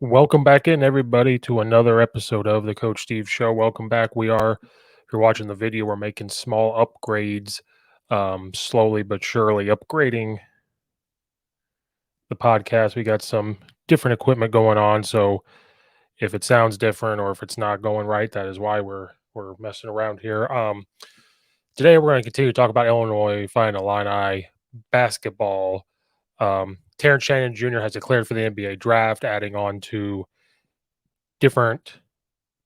Welcome back in, everybody, to another episode of the Coach Steve Show. Welcome back. If you're watching the video, we're making small upgrades, slowly but surely upgrading the podcast. We got some different equipment going on, so if it sounds different or if it's not going right, that is why we're messing around here. Today we're going to continue to talk about Illinois Fighting Illini basketball. Terrence Shannon Jr. has declared for the NBA draft, adding on to different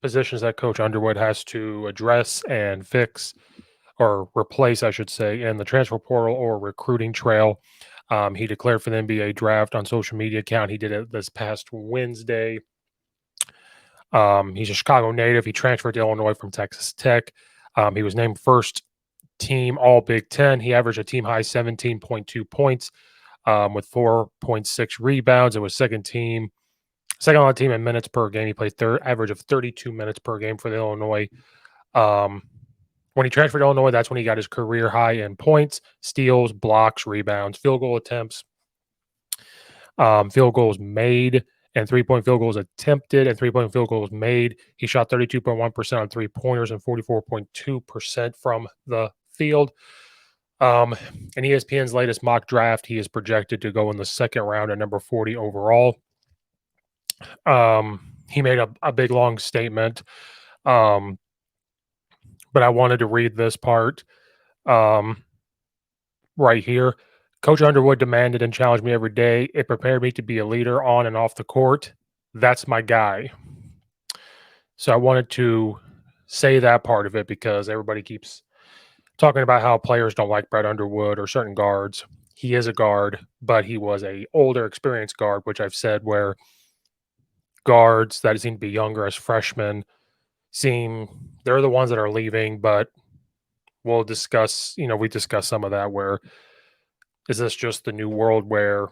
positions that Coach Underwood has to address and fix or replace, I should say, in the transfer portal or recruiting trail. He declared for the NBA draft on social media account. He did it this past Wednesday. He's a Chicago native. He transferred to Illinois from Texas Tech. He was named first team All Big Ten. He averaged a team high 17.2 points with 4.6 rebounds. It was second on the team in minutes per game. He played average of 32 minutes per game for the Illinois. When he transferred to Illinois, that's when he got his career high in points, steals, blocks, rebounds, field goal attempts, field goals made, and three-point field goals attempted and three-point field goals made. He shot 32.1% on three-pointers and 44.2% from the field. In ESPN's latest mock draft, he is projected to go in the second round at number 40 overall. He made a big, long statement. But I wanted to read this part right here. Coach Underwood demanded and challenged me every day. It prepared me to be a leader on and off the court. That's my guy. So I wanted to say that part of it because everybody keeps talking about how players don't like Brett Underwood or certain guards. He is a guard, but he was a older, experienced guard, which I've said where guards that seem to be younger as freshmen they're the ones that are leaving, but we'll discuss, we discussed some of that where is this just the new world where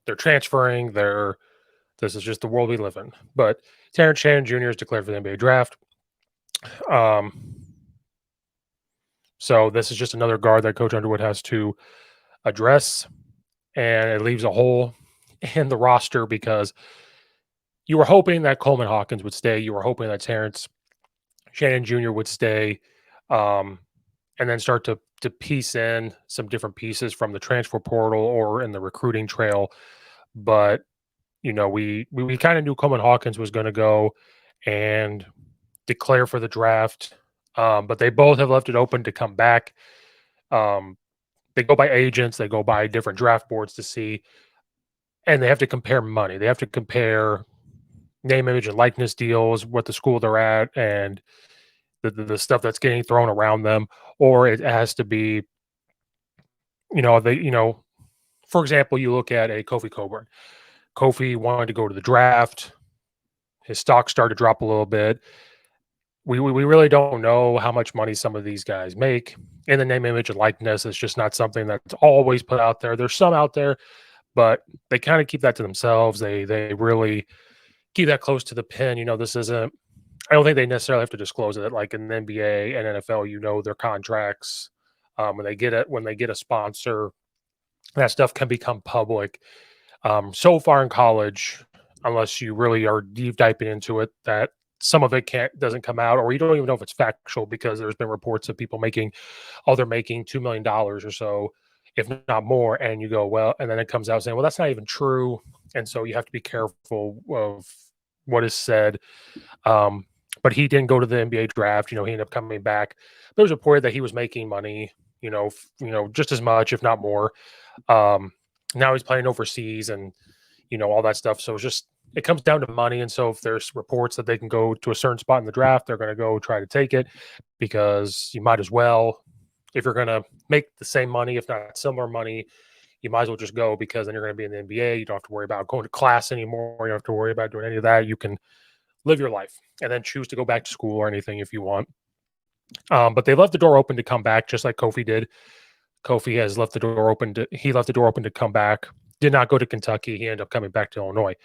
they're transferring, this is just the world we live in. But Terrence Shannon Jr. is declared for the NBA draft. So this is just another guard that Coach Underwood has to address, and it leaves a hole in the roster because you were hoping that Coleman Hawkins would stay. You were hoping that Terrence Shannon Jr. would stay, and then start to piece in some different pieces from the transfer portal or in the recruiting trail. But, we kind of knew Coleman Hawkins was going to go and declare for the draft, but they both have left it open to come back. They go by agents, they go by different draft boards to see, and they have to compare money. They have to compare name, image, and likeness deals, what the school they're at, and the stuff that's getting thrown around them, or it has to be, for example, you look at a Kofi Coburn. Kofi wanted to go to the draft. His stock started to drop a little bit. We really don't know how much money some of these guys make. In the name, image, and likeness, it's just not something that's always put out there. There's some out there, but they kind of keep that to themselves. They really keep that close to the pin. This isn't. I don't think they necessarily have to disclose it. Like in the NBA and NFL, their contracts. When they get a sponsor, that stuff can become public. So far in college, unless you really are deep diving into it, that some of it doesn't come out, or you don't even know if it's factual because there's been reports of people making $2 million or so, if not more, and you go, well, and then it comes out saying, well, that's not even true, and so you have to be careful of what is said. But he didn't go to the NBA draft. He ended up coming back. There was a report that he was making money, just as much, if not more. Now he's playing overseas and, all that stuff. So it comes down to money. And so if there's reports that they can go to a certain spot in the draft, they're going to go try to take it because you might as well, if you're going to make the same money, if not similar money, you might as well just go because then you're going to be in the NBA. You don't have to worry about going to class anymore. You don't have to worry about doing any of that. You can live your life and then choose to go back to school or anything if you want. But they left the door open to come back, just like Kofi did. Kofi has left the door open to come back. Did not go to Kentucky. He ended up coming back to Illinois.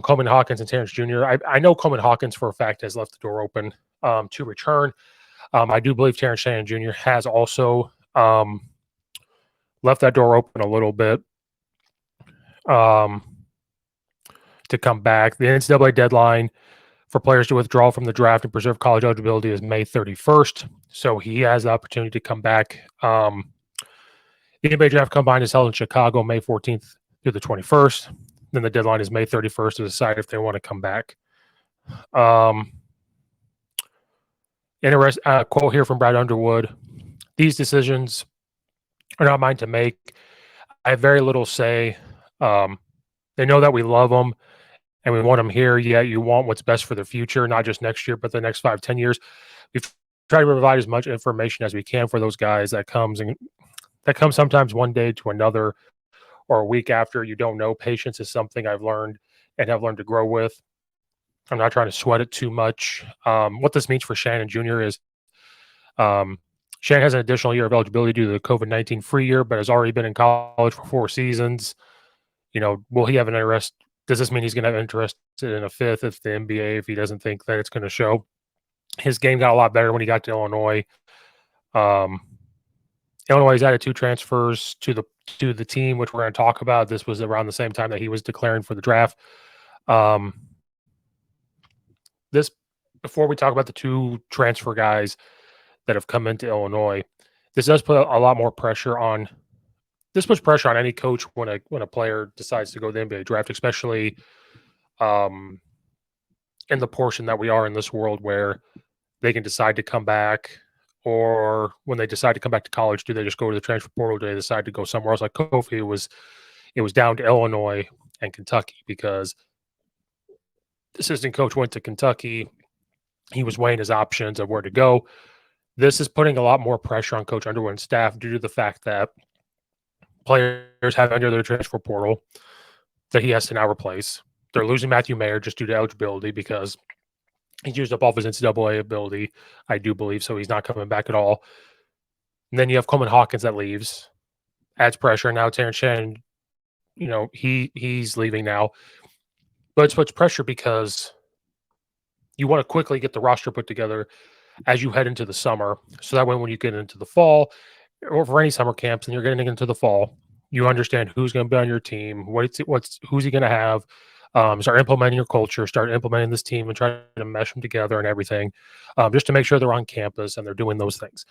Coleman Hawkins and Terrance Jr. I know Coleman Hawkins for a fact has left the door open to return. I do believe Terrance Shannon Jr. has also left that door open a little bit. to come back. The NCAA deadline for players to withdraw from the draft and preserve college eligibility is May 31st. So he has the opportunity to come back. The NBA draft combine is held in Chicago May 14th through the 21st. Then the deadline is May 31st to decide if they want to come back. Quote here from Brad Underwood: "These decisions are not mine to make. I have very little say. They know that we love them and we want them here. Yet you want what's best for their future, not just next year, but the next 5, 10 years. We've tried to provide as much information as we can for those guys. That comes sometimes one day to another or a week after. You don't know. Patience is something I've learned and have learned to grow with. I'm not trying to sweat it too much." What this means for Shannon Jr. is Shannon has an additional year of eligibility due to the COVID-19 free year, but has already been in college for 4 seasons. Will he have an interest? Does this mean he's going to have interest in a fifth if the NBA, if he doesn't think that it's going to show? His game got a lot better when he got to Illinois. Illinois has added 2 transfers to the team, which we're going to talk about. This was around the same time that he was declaring for the draft. Before we talk about the 2 transfer guys that have come into Illinois, this does put a lot more pressure on. This puts pressure on any coach when a player decides to go to the NBA draft, especially in the portion that we are in this world where they can decide to come back, or when they decide to come back to college, do they just go to the transfer portal? Do they decide to go somewhere else? Like Kofi, it was down to Illinois and Kentucky because the assistant coach went to Kentucky. He was weighing his options of where to go. This is putting a lot more pressure on Coach Underwood and staff due to the fact that players have entered their transfer portal that he has to now replace. They're losing Matthew Mayer just due to eligibility because he's used up all of his NCAA ability, I do believe, so he's not coming back at all. And then you have Coleman Hawkins that leaves, adds pressure. Now Terrence Shannon, he's leaving now. But it puts pressure because you want to quickly get the roster put together as you head into the summer. So that way when you get into the fall or for any summer camps and you're getting into the fall, you understand who's going to be on your team, who's he going to have, start implementing your culture, start implementing this team and try to mesh them together and everything, just to make sure they're on campus and they're doing those things.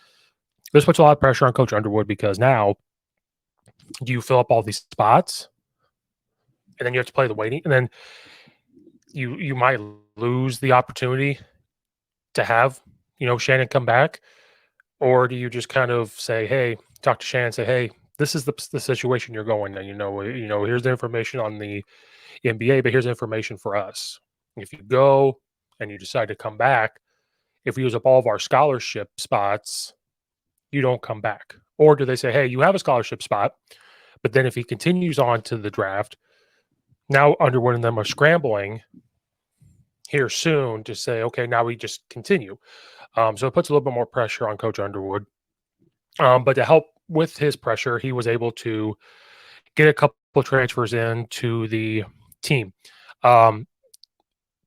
This puts a lot of pressure on Coach Underwood because now do you fill up all these spots and then you have to play the waiting, and then you might lose the opportunity to have, Shannon come back? Or do you just kind of say, hey, talk to Shannon, say, hey, this is the situation you're going in. Here's the information on the NBA, but here's information for us. If you go and you decide to come back, if we use up all of our scholarship spots, you don't come back. Or do they say, hey, you have a scholarship spot, but then if he continues on to the draft, now Underwood and them are scrambling here soon to say, okay, now we just continue. So it puts a little bit more pressure on Coach Underwood. But to help with his pressure, he was able to get a couple of transfers into the team.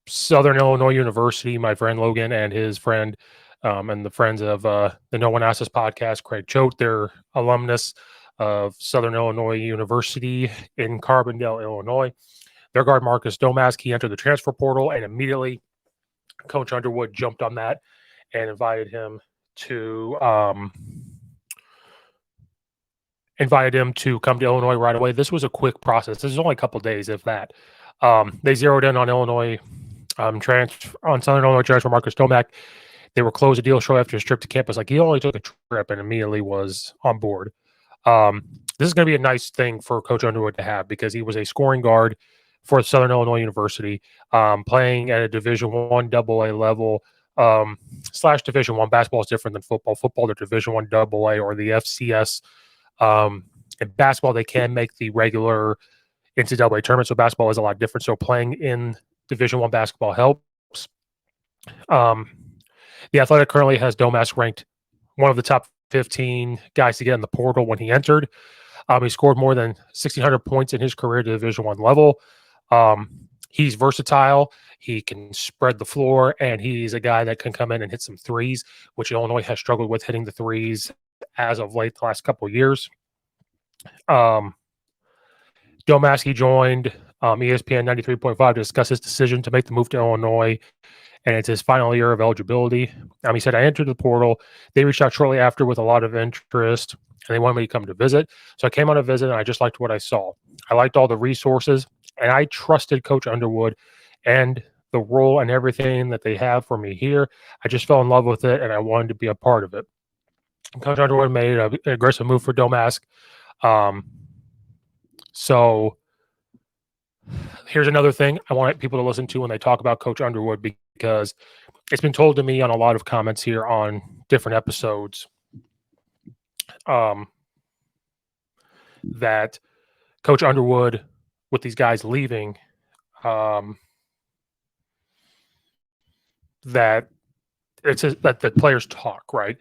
Southern Illinois University, my friend Logan and his friend and the friends of the No One Asked Us podcast, Craig Choate, they're alumnus of Southern Illinois University in Carbondale, Illinois. Their guard, Marcus Domask, he entered the transfer portal, and immediately Coach Underwood jumped on that and invited him to come to Illinois right away. This was a quick process. This is only a couple of days, if that. They zeroed in on Illinois on Southern Illinois transfer Marcus Domask. They were closed a deal shortly after his trip to campus. Like, he only took a trip and immediately was on board. This is going to be a nice thing for Coach Underwood to have because he was a scoring guard for Southern Illinois University, playing at a Division I AA level / Division I. Basketball is different than football. Football, they're Division I AA or the FCS. In basketball, they can make the regular NCAA tournament, so basketball is a lot different. So playing in Division I basketball helps. The Athletic currently has Domask ranked one of the top 15 guys to get in the portal when he entered. He scored more than 1,600 points in his career at the Division I level. He's versatile. He can spread the floor, and he's a guy that can come in and hit some threes, which Illinois has struggled with hitting the threes as of late the last couple of years. Domask, he joined ESPN 93.5 to discuss his decision to make the move to Illinois, and it's his final year of eligibility. He said, I entered the portal. They reached out shortly after with a lot of interest, and they wanted me to come to visit. So I came on a visit, and I just liked what I saw. I liked all the resources, and I trusted Coach Underwood and the role and everything that they have for me here. I just fell in love with it, and I wanted to be a part of it. Coach Underwood made an aggressive move for Domask. So here's another thing I want people to listen to when they talk about Coach Underwood, because it's been told to me on a lot of comments here on different episodes that Coach Underwood, with these guys leaving, that it's that the players talk, right?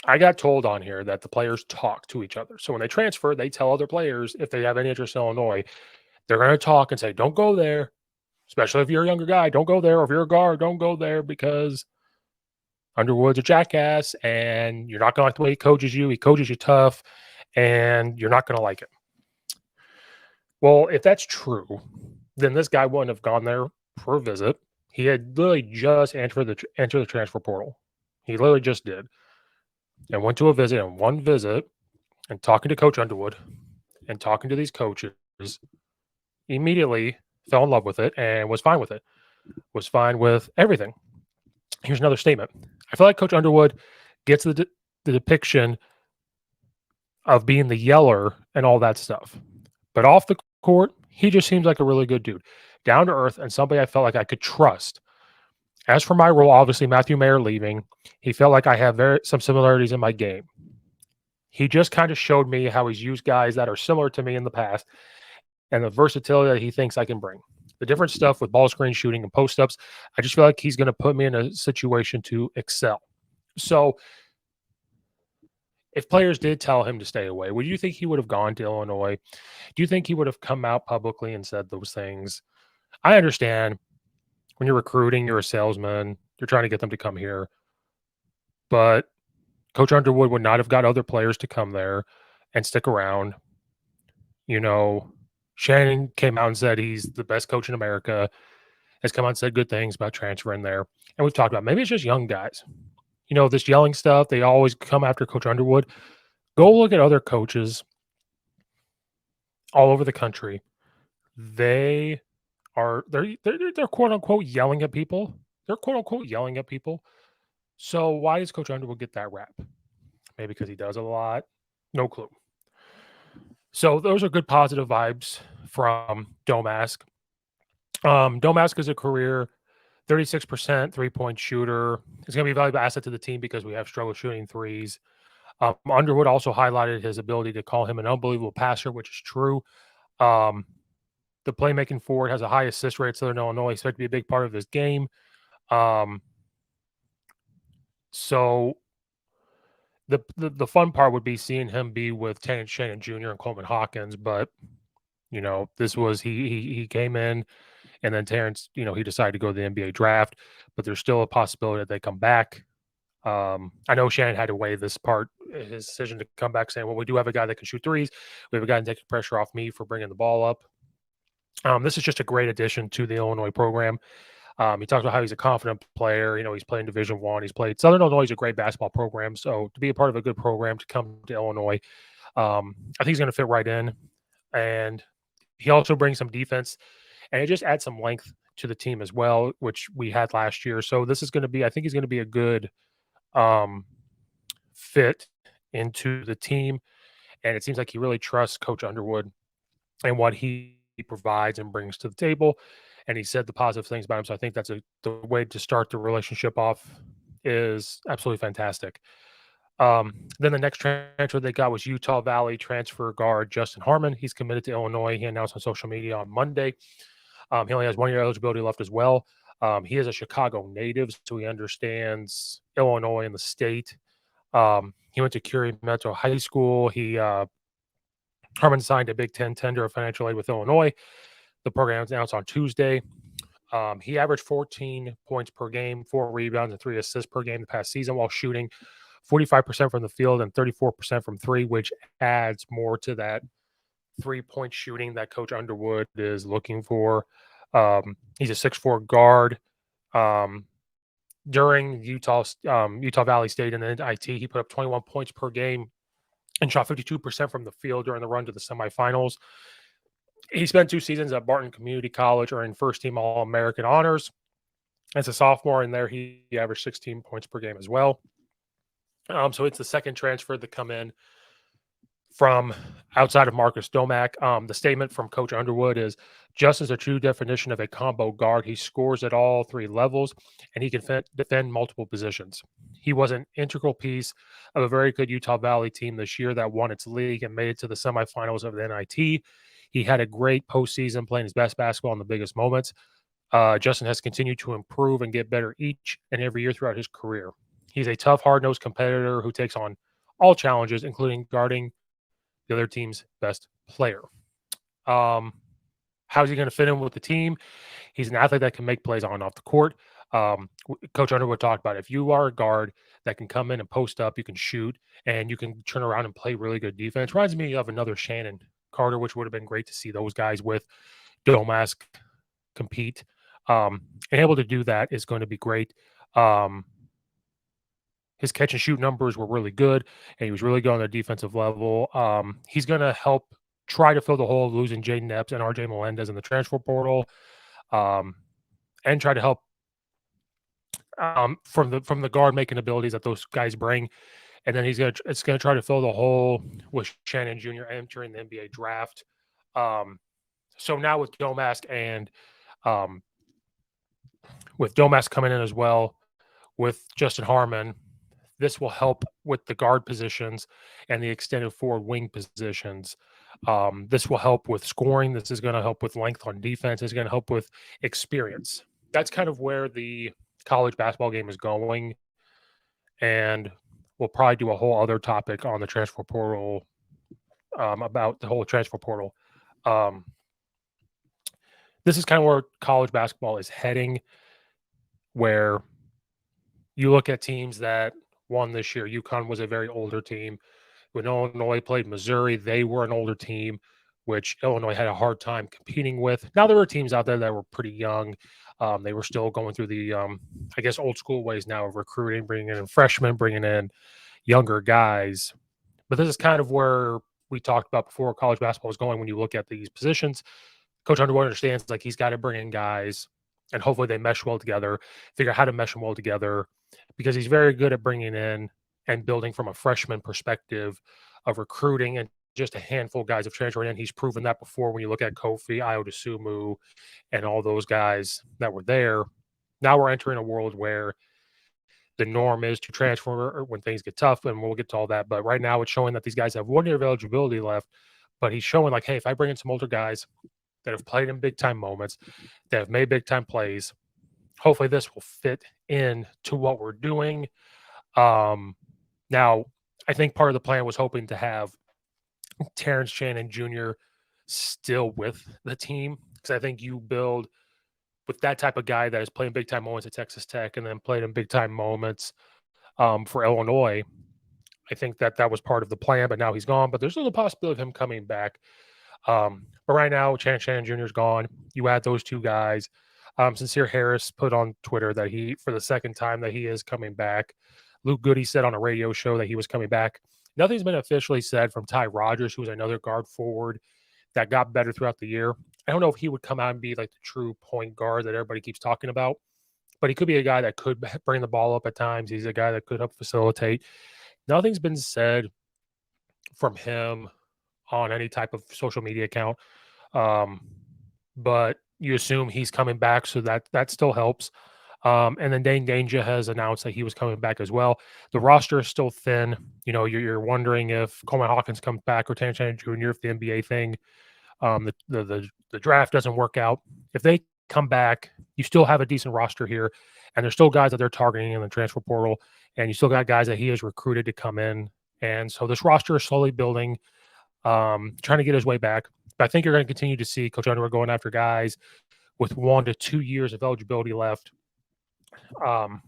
I got told on here that the players talk to each other. So when they transfer, they tell other players if they have any interest in Illinois, they're going to talk and say, don't go there, especially if you're a younger guy. Don't go there. Or if you're a guard, don't go there because Underwood's a jackass and you're not going to like the way he coaches you. He coaches you tough and you're not going to like it. Well, if that's true, then this guy wouldn't have gone there for a visit. He had literally just entered the transfer portal. He literally just did. And went to a visit, and one visit, and talking to Coach Underwood and talking to these coaches, immediately fell in love with it and was fine with it, was fine with everything. Here's another statement. I feel like Coach Underwood gets the depiction of being the yeller and all that stuff. But off the court, he just seems like a really good dude, down to earth, and somebody I felt like I could trust. As for my role, obviously Matthew Mayer leaving, he felt like I have some similarities in my game. He just kind of showed me how he's used guys that are similar to me in the past and the versatility that he thinks I can bring. The different stuff with ball screen shooting and post-ups, I just feel like he's going to put me in a situation to excel. So if players did tell him to stay away, would you think he would have gone to Illinois? Do you think he would have come out publicly and said those things? I understand when you're recruiting, you're a salesman, you're trying to get them to come here. But Coach Underwood would not have got other players to come there and stick around. You know, Shannon came out and said he's the best coach in America, has come out and said good things about transferring there. And we've talked about maybe it's just young guys. You know, this yelling stuff, they always come after Coach Underwood. Go look at other coaches all over the country. They're quote unquote yelling at people. They're quote unquote yelling at people. So why does Coach Underwood get that rap? Maybe because he does a lot. No clue. So those are good positive vibes from Domask. Domask is a career 36% three-point shooter. He's going to be a valuable asset to the team because we have struggled shooting threes. Underwood also highlighted his ability to call him an unbelievable passer, which is true. The playmaking forward has a high assist rate at Southern Illinois. Expect to be a big part of his game. So the fun part would be seeing him be with Terrence Shannon Jr. and Coleman Hawkins, but you know, this was he came in, and then Terrence, you know, he decided to go to the NBA draft, but there's still a possibility that they come back. I know Shannon had to weigh this part, his decision to come back, saying, well, we do have a guy that can shoot threes. We have a guy that takes pressure off me for bringing the ball up. This is just a great addition to the Illinois program. He talks about how he's a confident player. You know, he's playing Division I. He's played Southern Illinois is a great basketball program. So to be a part of a good program, to come to Illinois, I think he's going to fit right in. And he also brings some defense, and it just adds some length to the team as well, which we had last year. So this is going to be, I think he's going to be a good fit into the team. And it seems like he really trusts Coach Underwood and what he provides and brings to the table. And he said the positive things about him. So I think that's the way to start the relationship off is absolutely fantastic. Then the next transfer they got was Utah Valley transfer guard Justin Harmon. He's committed to Illinois. He announced on social media on Monday. He only has 1 year eligibility left as well. He is a Chicago native, so he understands Illinois and the state. He went to Curie Metro High School. Harmon signed a Big Ten tender of financial aid with Illinois. The program was announced on Tuesday. He averaged 14 points per game, 4 rebounds, and 3 assists per game the past season while shooting 45% from the field and 34% from three, which adds more to that 3-point shooting that Coach Underwood is looking for. He's a 6'4" guard. Um, During Utah Valley State and then IT, he put up 21 points per game and shot 52% from the field during the run to the semifinals. He spent 2 seasons at Barton Community College, earning first team All American honors. As a sophomore in there, he averaged 16 points per game as well. So it's the second transfer to come in from outside of Marcus Domask. The statement from Coach Underwood is Justin's a true definition of a combo guard. He scores at all 3 levels, and he can defend multiple positions. He was an integral piece of a very good Utah Valley team this year that won its league and made it to the semifinals of the NIT. He had a great postseason, playing his best basketball in the biggest moments. Justin has continued to improve and get better each and every year throughout his career. He's a tough, hard-nosed competitor who takes on all challenges, including guarding the other team's best player. How's he going to fit in with the team? He's an athlete that can make plays on and off the court. Coach Underwood talked about it. If you are a guard that can come in and post up, you can shoot, and you can turn around and play really good defense. Reminds me of another Shannon Carter, which would have been great to see those guys with Domask compete. And able to do that is going to be great. His catch and shoot numbers were really good, and he was really good on the defensive level. He's going to help try to fill the hole of losing Jaden Epps and RJ Melendez in the transfer portal, and try to help from the guard making abilities that those guys bring. And then it's gonna try to fill the hole with Shannon Jr. entering the NBA draft. So now with Domask and with Domask coming in as well, with Justin Harmon, this will help with the guard positions and the extended forward wing positions. This will help with scoring. This is going to help with length on defense. It's going to help with experience. That's kind of where the college basketball game is going. And we'll probably do a whole other topic on the transfer portal, about the whole transfer portal. This is kind of where college basketball is heading, where you look at teams that won this year. UConn was a very older team. When Illinois played Missouri, they were an older team, which Illinois had a hard time competing with. Now, there were teams out there that were pretty young. They were still going through the, I guess, old school ways now of recruiting, bringing in freshmen, bringing in younger guys. But this is kind of where we talked about before college basketball is going when you look at these positions. Coach Underwood understands, like, he's got to bring in guys, and hopefully they mesh well together, figure out how to mesh them well together, because he's very good at bringing in and building from a freshman perspective of recruiting, and just a handful of guys have transferred in. He's proven that before when you look at Kofi, Ayo Dosunmu, and all those guys that were there. Now we're entering a world where the norm is to transfer when things get tough, and we'll get to all that. But right now it's showing that these guys have 1 year of eligibility left, but he's showing, like, hey, if I bring in some older guys that have played in big-time moments, that have made big-time plays, hopefully this will fit in to what we're doing. Now, I think part of the plan was hoping to have Terrence Shannon Jr. still with the team, because I think you build with that type of guy that is playing big-time moments at Texas Tech and then played in big-time moments for Illinois. I think that was part of the plan, but now he's gone. But there's still the possibility of him coming back. But right now, Shannon Jr. is gone. You add those two guys. Sincere Harris put on Twitter that he, for the second time, that he is coming back. Luke Goody said on a radio show that he was coming back. Nothing's been officially said from Ty Rogers, who was another guard forward that got better throughout the year. I don't know if he would come out and be like the true point guard that everybody keeps talking about, but he could be a guy that could bring the ball up at times. He's a guy that could help facilitate. Nothing's been said from him on any type of social media account. But you assume he's coming back, so that still helps. And then Dane Danger has announced that he was coming back as well. The roster is still thin. You know, you're wondering if Coleman Hawkins comes back or Terrance Shannon Jr., if the NBA thing, the draft doesn't work out. If they come back, you still have a decent roster here, and there's still guys that they're targeting in the transfer portal, and you still got guys that he has recruited to come in. And so this roster is slowly building, trying to get his way back. But I think you're going to continue to see Coach Underwood going after guys with 1 to 2 years of eligibility left. Because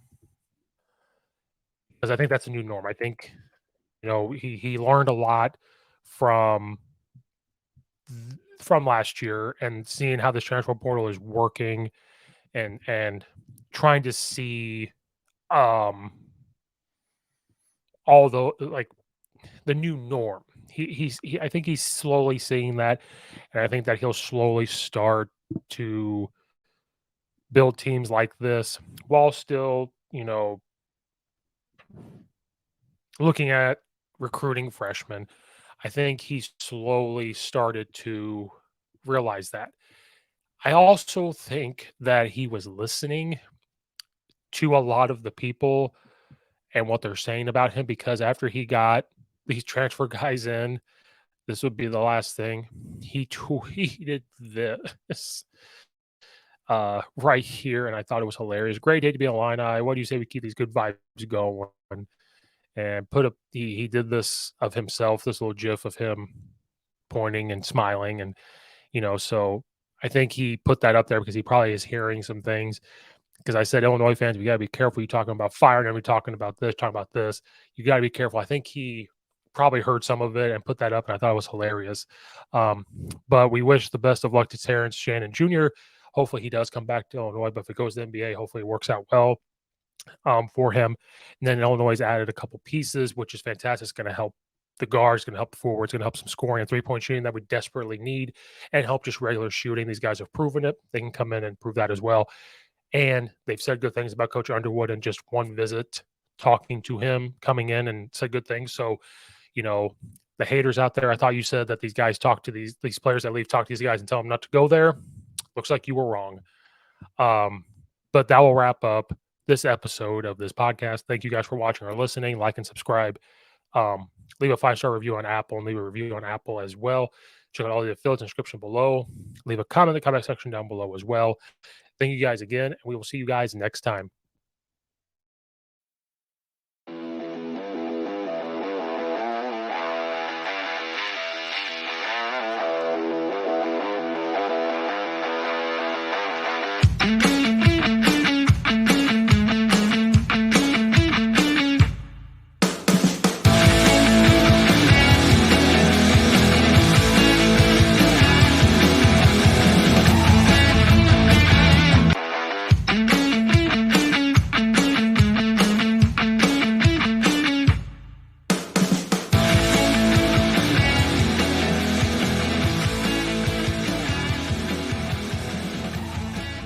I think that's a new norm. I think, you know, he learned a lot from from last year and seeing how this transfer portal is working and trying to see um all the like the new norm. I think he's slowly seeing that, and I think that he'll slowly start to build teams like this while still, looking at recruiting freshmen. I think he's slowly started to realize that. I also think that he was listening to a lot of the people and what they're saying about him because after he got these transfer guys in, this would be the last thing. He tweeted this right here, and I thought it was hilarious. Great day to be a Illini. What do you say we keep these good vibes going? And put up, he did this of himself, this little gif of him pointing and smiling. And, so I think he put that up there because he probably is hearing some things. Because I said, Illinois fans, we got to be careful. You're talking about firing and we're talking about this, talking about this. You got to be careful. I think he probably heard some of it and put that up, and I thought it was hilarious. But we wish the best of luck to Terrence Shannon Jr. Hopefully he does come back to Illinois, but if it goes to the NBA, hopefully it works out well for him. And then Illinois has added a couple pieces, which is fantastic. It's going to help the guards, going to help the forwards, going to help some scoring and 3-point shooting that we desperately need, and help just regular shooting. These guys have proven it. They can come in and prove that as well. And they've said good things about Coach Underwood in just one visit, talking to him, coming in and said good things. So, the haters out there, I thought you said that these guys talk to these players that leave, talk to these guys and tell them not to go there. Looks like you were wrong. But that will wrap up this episode of this podcast. Thank you guys for watching or listening. Like and subscribe. Leave a 5-star review on Apple and leave a review on Apple as well. Check out all the affiliate description below. Leave a comment in the comment section down below as well. Thank you guys again, and we will see you guys next time.